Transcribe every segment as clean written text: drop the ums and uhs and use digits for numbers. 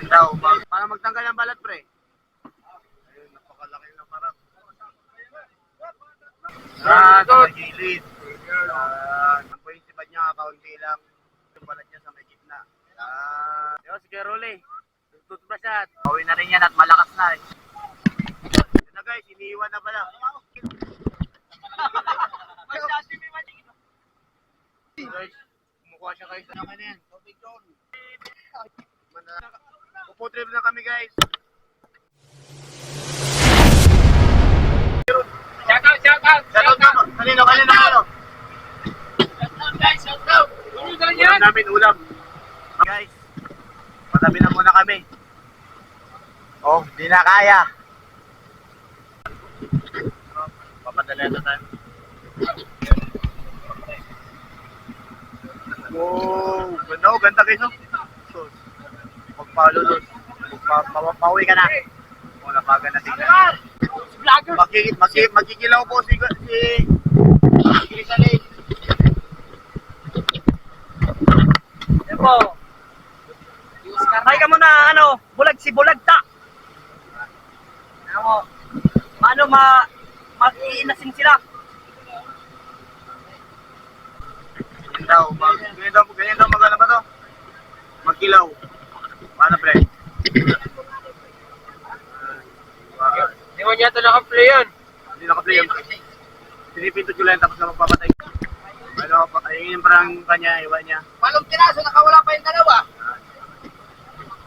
Daw, para magtanggal ng balat, pre. Ayun, napakalaki ng parang. Sa gilid. Ang prinsipal niya, kaunti lang. Yung balat niya sa may gitna. Yo, sige, Rolly. Toothbrush yan. Pauwi na rin yan at malakas na eh. Yun na guys, iniiwan na pala. Guys, kumukuha siya guys. Ano ka na yan? Puputrip na kami guys. Shoutout! Shoutout na. Kanino? Shoutout guys! Shoutout! Ulam namin, ulam. Guys, patabi na muna kami. Oh, di na kaya. Papadala na tayo. Wow, ganda guys. So, magpalo doon. Pauwi ka na. O, napaga na tingnan. Magigilaw po si Grisalit. Yan po. May ka muna, bulag si Bulagta. Ano mo, paano mag-iinasin sila? Ganyan daw magana ba to? Magkilaw. Paano pre? Hindi mo niya ito naka-play yun. Hindi naka-play yun. Pinipinto ko lang tapos na magpapatay. Ayun yung parang kanya, iwan niya. Walong tiraso, nakawala pa yung dalawa.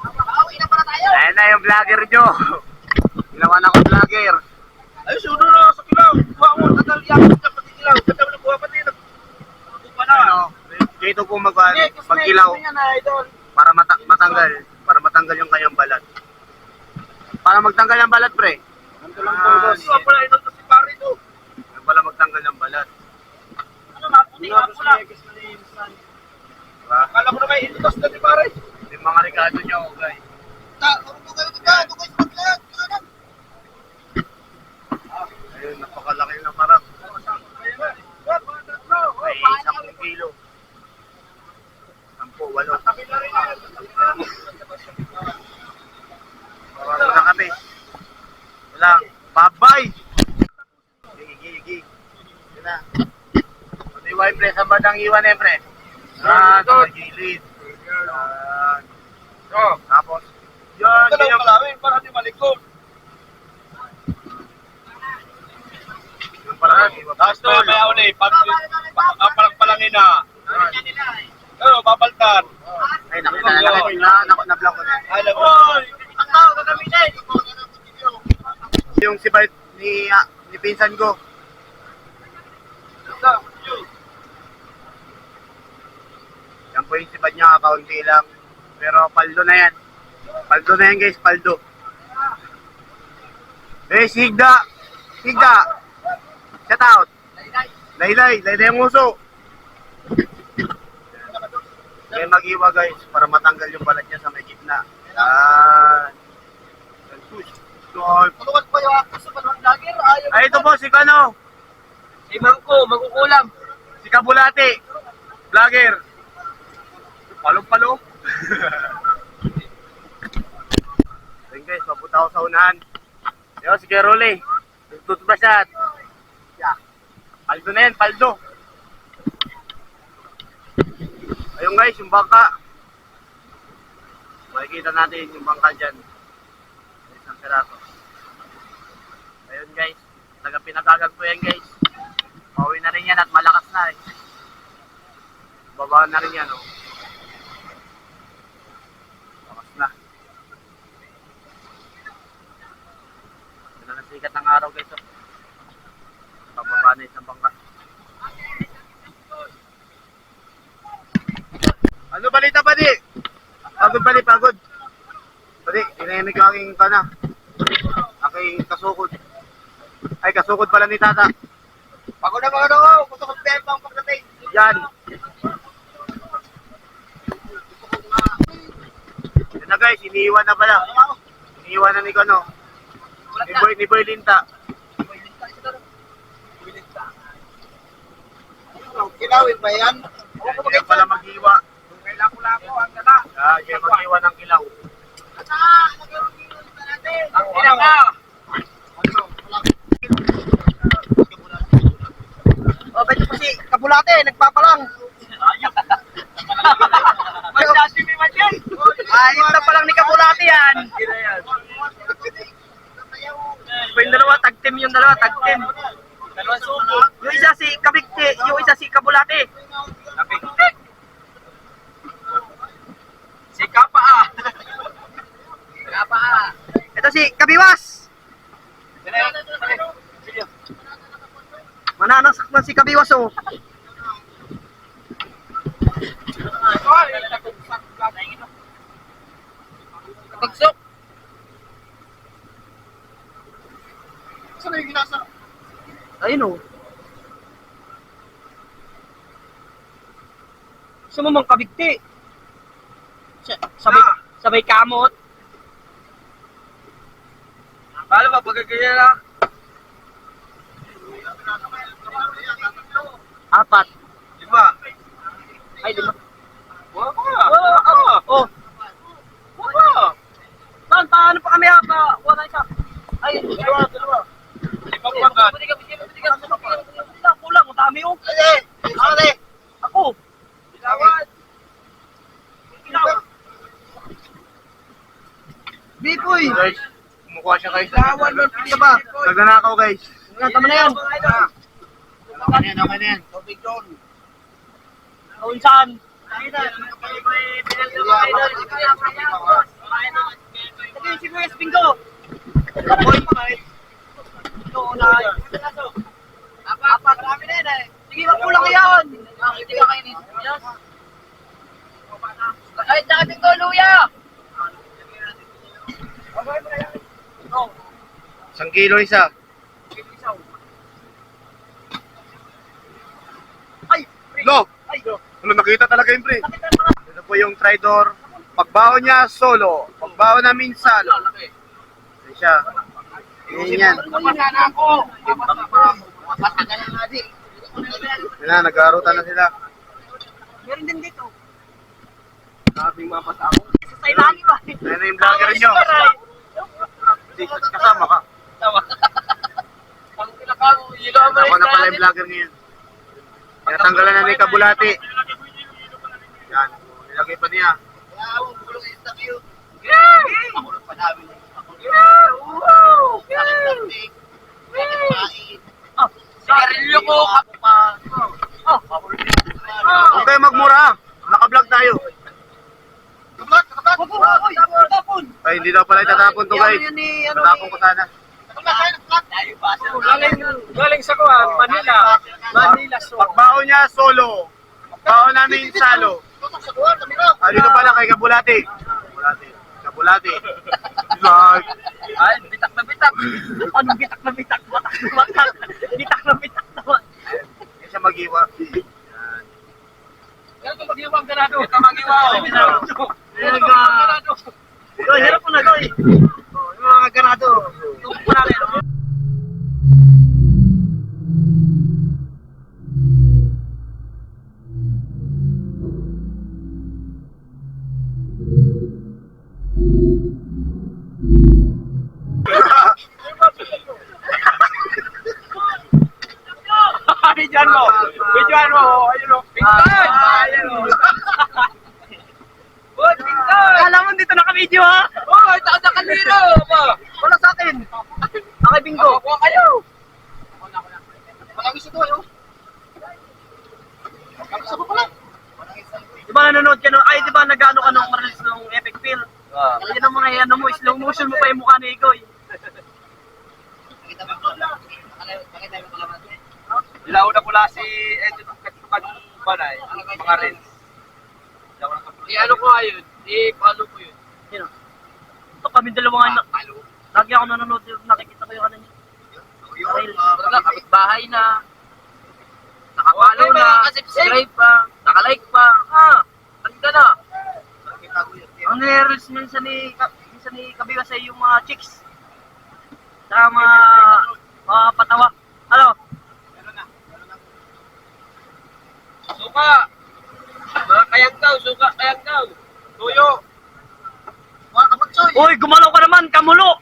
Pauwi na para tayo. Ayun na yung vlogger nyo. Ginawa na akong vlogger. Ay, suno na sa kilaw. Buha mo, tagal yakot na pati kilaw. Tagal na buha pati. Dito po magkilaw para matanggal yung kanyang balat. Para magtanggal ng balat, pre. Ito lang po, boss. Ito pala, ito si pare ito. Para magtanggal ng balat. Ano, maputi nga po lang. Diba? Akala ko na may itos na si pare. Yung mga regalo nyo, guys. Ayun, napakalaki ng marang. May 10 kilo. 10, 8. Marami na kami. Wala. Bye-bye! Gigi. Yun na. Ito yung pre, sa badang iwan eh, pre. Sa gilid. Tapos, yan, Ito lang palawin para di malikot. yung parang iwan. Tapos to, may ako na eh. Palangpalangin na. Pero, babaltan. Ay, na-block ko na. Alam mo. Ang gagamitin. Yung si Bart ni pinsan ko. Yan po yung sipad niya, kaunti lang. Pero paldo na yan. Paldo na yan guys, paldo. Sigda! Shout out! Laylay yung uso. Kaya mag-iwa guys, para matanggal yung balat niya sa may gitna. Tulungan pa yung ako sa panahon lager. Ay, ito po, si Kano. Si Mangko, magkukulam. Si Kabulati. Vlogger. Palong-palo. Ayun guys, mapunta ako sa unahan. Yo, sige Rolly. Toothbrush at. Yeah. Paldo na yan, paldo. Ayun guys, yung bangka. Makikita natin yung bangka dyan. Isang pirato. Ayun guys, pinagagag po yan guys. Pauwi na rin yan at malakas na eh. Babaan na rin yan oh. Malakas na. Ito na sikat ng araw guys oh. Pababa na isang bangka. Ano balita pa di? Pagod. Pati, tinahimik yung aking aking kasukod. Ay, kasukod pala ni Tata. Pagod na mga ako. Gusto ko tempo ang pagdating. Yan. Yan na guys, iniiwan na pala. Iniiwan na ni Kano. Ni Boy Linta. Kilawin ba yan? Yan pala mag-iwa. Kailangan ko lang ako. Ang gala. Yan mag-iwa ng kilaw. Ayos na palang ni Kabulati yan. Yung dalawa, tag team yung dalawa, tag team. Dalawang subo. Yung isa si Kabigti, yung isa si Kabulati. Kapik. Si Kapa ah. Kapa ah. Ito si Kabiwas. Mananasakman si Kabiwas oh. Pagsok. Saan na yung ginasa? Ayun oh. Gusto mo mang Kabigti? Sabay kamot. Paano ba pagkagaya na? Apat. 5. Ay, 5. Wow. Oh. Wow. Saan? Paano pa kami hapa? Wala isa. Ay, dalawa. Ibang pagkat. Kulang, ang dami oh. Ako. Bilawan. Bipoy. Guys, kumukuha siya guys. Isa ba? Nagnanakaw guys. Tama na yan. Okay na yan. Kung saan? Si Kuya Bingo. Apat. Marami na yan eh. Sige, magkulang yan. Hindi ka kainin. Ay, dating ko, luya! 1 kilo isa. Ay! Lo! Ay! Ano, nakita talaga yun, pre. Ito po yung Tridor. Pagbaho niya, solo. Pagbaho namin, salo. Ito siya. Yan. Kapasana ako. Yan na, nag-aarutan na sila. Meron din dito. Sabing mapasako. Sa Sailani ba? Yan na yung vlogger nyo. Hindi, kasama ka. Tawa. Ang kinakang yelo ang Ako na pala yung vlogger ngayon. Tinatanggalan na ni Kabulati. Yan. Nilagay pa niya. Sigarilyo ko. Huwag kayo magmura. Naka-vlog tayo. Tapon! Ay, hindi daw pala itatapon to guys. Tatapon ko sana. Galing sa kuha, Manila. So. Pagbaho niya, solo. Pagbaho namin, salo. Ah, dito pala kay Kabulati. Kabulati. Like. Ay, bitak na bitak. Anong bitak na bitak? Batak na batak. Bitak na bitak naman. Hindi siya mag-iwa. Kaya kung mag-iwang ganado. Ito mag-iwaw. Goy, hirap mo na, Goy. Yung mga ganado. Tumpok mo namin. Bidyan mo. Bidyan mo. Ayun o. Pintan! Ayun o. Uy, pintan! Alam mo, dito naka-video ha? Uy, taas na kanino. Wala sa akin. Ako Bingo. Kuha kayo. Malaki siya doon, Di ba nanonood ka ay di ba nag-ano ka nung marils nung epic feel? Yan ang mga ano mo, slow motion mo pa yung mukha ni Igoy. Ilaw na pula si Edwin Katukan Banay. Mga rin. I-ano ko ayun. I-follow ko yun. Yun o. Ito kami dalawa nga lagi ako nanonood, nakikita ko yung ano niya. Wala, kapitbahay na. Nakapalo na. Subscribe pa. Nakalike pa. Ano ka na? Ang nire-reels minsan ni Kabiwas ay yung mga chicks. Sa mga patawa. Ano? Suka! Mga kayang daw, suka, kayang daw. Tuyo. Mga kapatsoy. Uy, gumalaw ka naman, kamulo!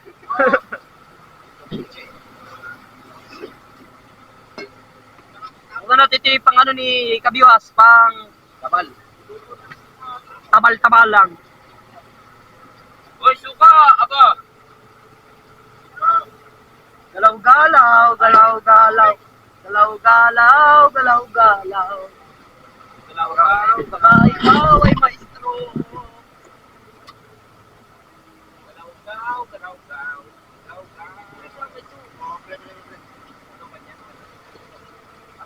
Kung ano, titipang ano ni Kabiwas, pang Kapal. tabal-tabal lang. Galaw-galaw. Galaw-galaw. Baka ikaw ay maestro. Galaw-galaw, galaw-galaw.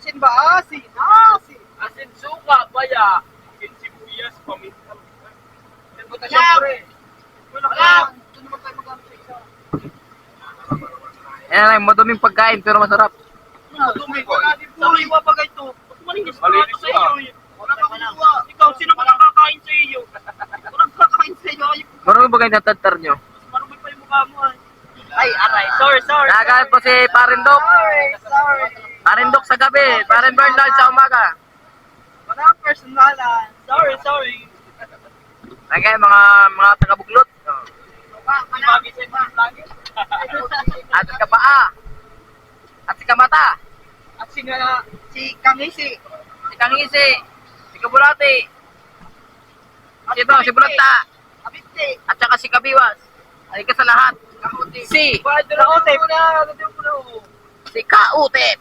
Asin ba? Asin, asin. Asin suka, baya. Asin sibuyas, paminta. Buta siyempre. Wala. Ito naman tayo mag-amit sa isa. Ayan, maduming pagkain pero masarap. Madumi. Wala din po. Sariwa pa ito. Malinis pa ito sa iyo. Wala pa kumuha. Ikaw, sino ba nakakain sa iyo? Walang kakain sa iyo. Marami ba kayo natatar nyo? Marumi pa yung mukha mo. Ay, aray. Sorry, sorry. Nagalit po si Parindok. Sorry. Parindok sa gabi. Parin Bernard sa umaga. Wala personalan. Sorry, sorry. Okay, mga taga-buklot. Magi sa ibang lagi. At si Kabaa. At si Kamata. At si Kangisi. Si Kangisi. Si Kabulati. Si ito, si Bulata. Abiti. At saka si Kabiwas. Ay ka sa lahat. Si. Kautip. Si Kautip.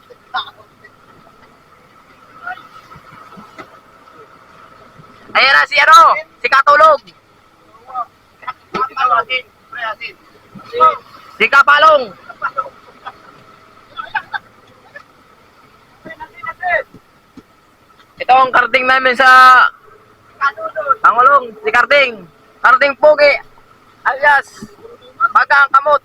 Ayan na si ano. Si Katulog. Si Kapalong. Ito ang karding namin sa Pangulong, si Karding. Karding Pugi. Alias Bagang Kamot.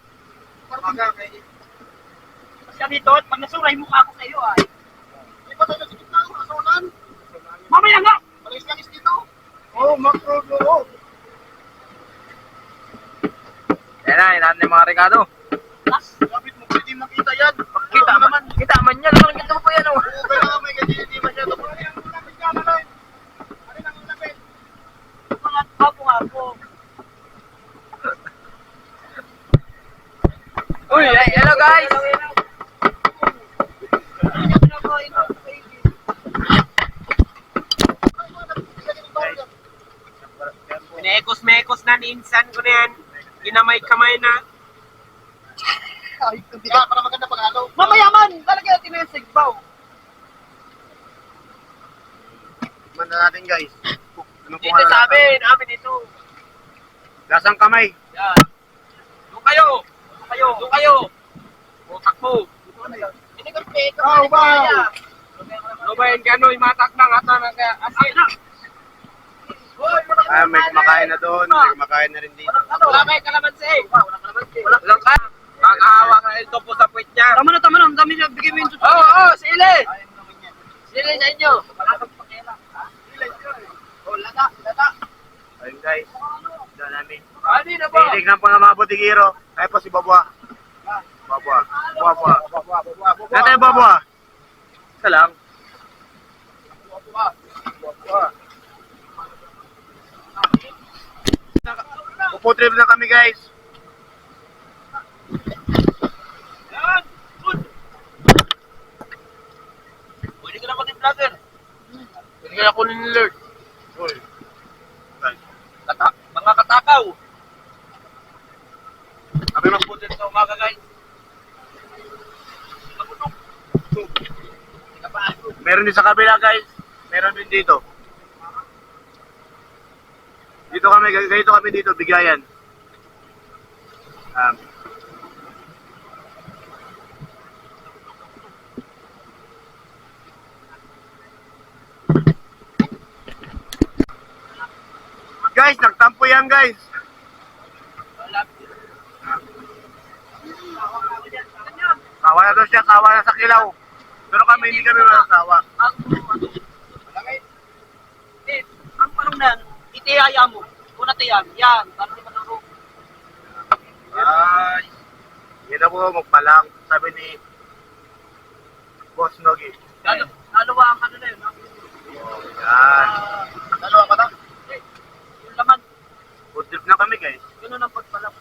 Siya dito, pag nasuray mukha ko sa iyo ay. Di ba tayo sa gitna ng rasunan? Mamaya nga! Malis-kalis dito. Oh, makro, oh. Yan na, inahan ng mga regalo. Kapit mo, pwede makita yan. Kita man, kita man yan. Naman kita mo po yan. Oh. Oo, kaya may ganyan, masyado. Mga hapo-hapo. Uy, hello guys. Pinekos-mekos na ninsan ko na yan. Ginamay-kamay na. Kaya, para maganda pag-alo. Mamayaman! Talaga natin na yung sigbaw. Manda natin, guys. Ano po Dito sa amin dito. Lasang kamay. Yan. Doon kayo! Doon kayo! Doon kayo! Utak mo! Oh, wow. Ano ba yan gano'y matak na nga na kaya asin? Ah, may kumakain na doon, may kumakain na rin dito. Wala kayo kalamansi! Wala kalamansi! Wala ka! Makakahawa ka ito po sa puwit niya. Tama na, tama na. Ang dami niya bigay mo yung susunod. Oo, sili! Sili sa inyo! Wala kang pakialam. Oh, lata, lata. Ayun, guys. Doon namin. Ani na ba? Hilig ng mga botigiro. Ay po si Babwa. Babwa. Babwa. Dati Babwa. Isa lang. Upo trip na kami, guys. Yan! Good! Pwede ka na pati vlogger. Pwede ka na kunin ni Lord. Uy. Mga katakaw. Kami magputin sa umaga, guys. Meron din sa kabila, guys. Meron din dito. Ganito kami dito, bigayan. Guys, nagtampo yan, guys. Sawa na daw siya, sawa na sa kilaw. Pero kami, hindi kami masasawa. Ang palong na yan, itiyaya mo. Una tiyan, yan. Para di matulog. Ay, yun ako magpalang. Sabi ni Boss Nogi. Lalawa ang ano na yun. Yan. Dalawa ka na? Yung laman, Food trip na kami, guys. gano'n ang pagpalang.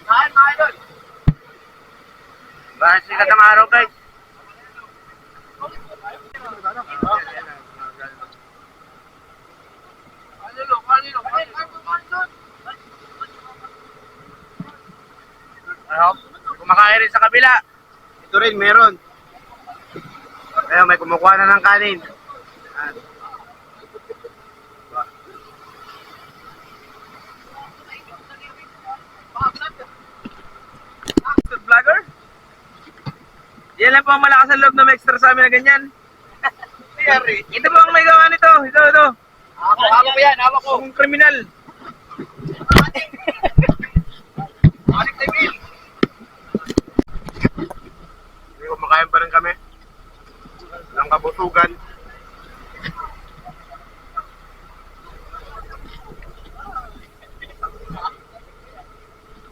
Kain, mga idol. Bakit sikat ang araw, guys? Ano? Kumakain rin sa kabila. Ito rin, meron. Ayun, may kumukuha na ng kanin. Ayan. Food vlogger? Yan lang po ang malakas ang loob na may extra sa amin na ganyan. Ito po ang may gawa nito. Ito. Hawak ko yan, hawak ko. Ang kriminal. Balik na Bill. May kumakain pa rin kami. Ng kabusugan.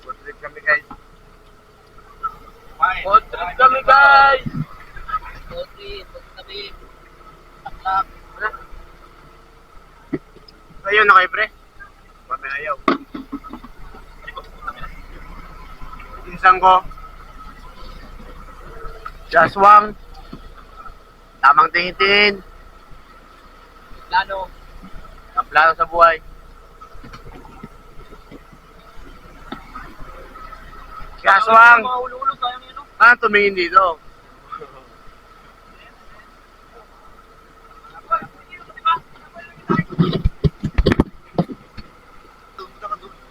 Good trip kami guys. Food trip kami guys. Ayun na kayo pre. Kami ayaw. Insang ko. Jaswang. Tamang tingin-tingin. Plano. Ang plano sa buhay. Jaswang. Mga ulo-ulo sayang yun. Ah, tumingin dito.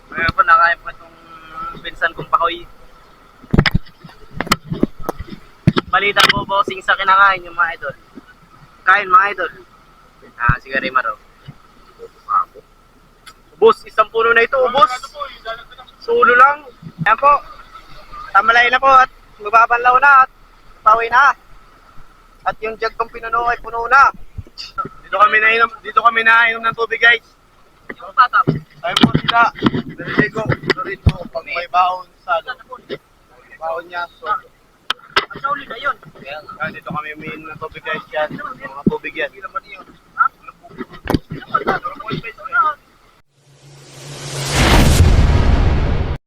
Ngayon po nakain po itong pinsan kong pakoy. Balita po bossing sa kinakain yung mga idol. Kain mga idol. Si Garima raw. Ubus, isang puno na ito, ubus. Sulo lang. Yan po. Tamalay na po at magbabanlaw na at pawi na. At yung jug kong pinuno ay puno na. Dito kami nainom ng tubig, guys. Yung patap. Ayun po sila. Naliligo. Dito pag may baon sa baon niya. So, Ang sauli na yun. dito kami umiinom ng tubig, guys. Yan. Mga tubig yan.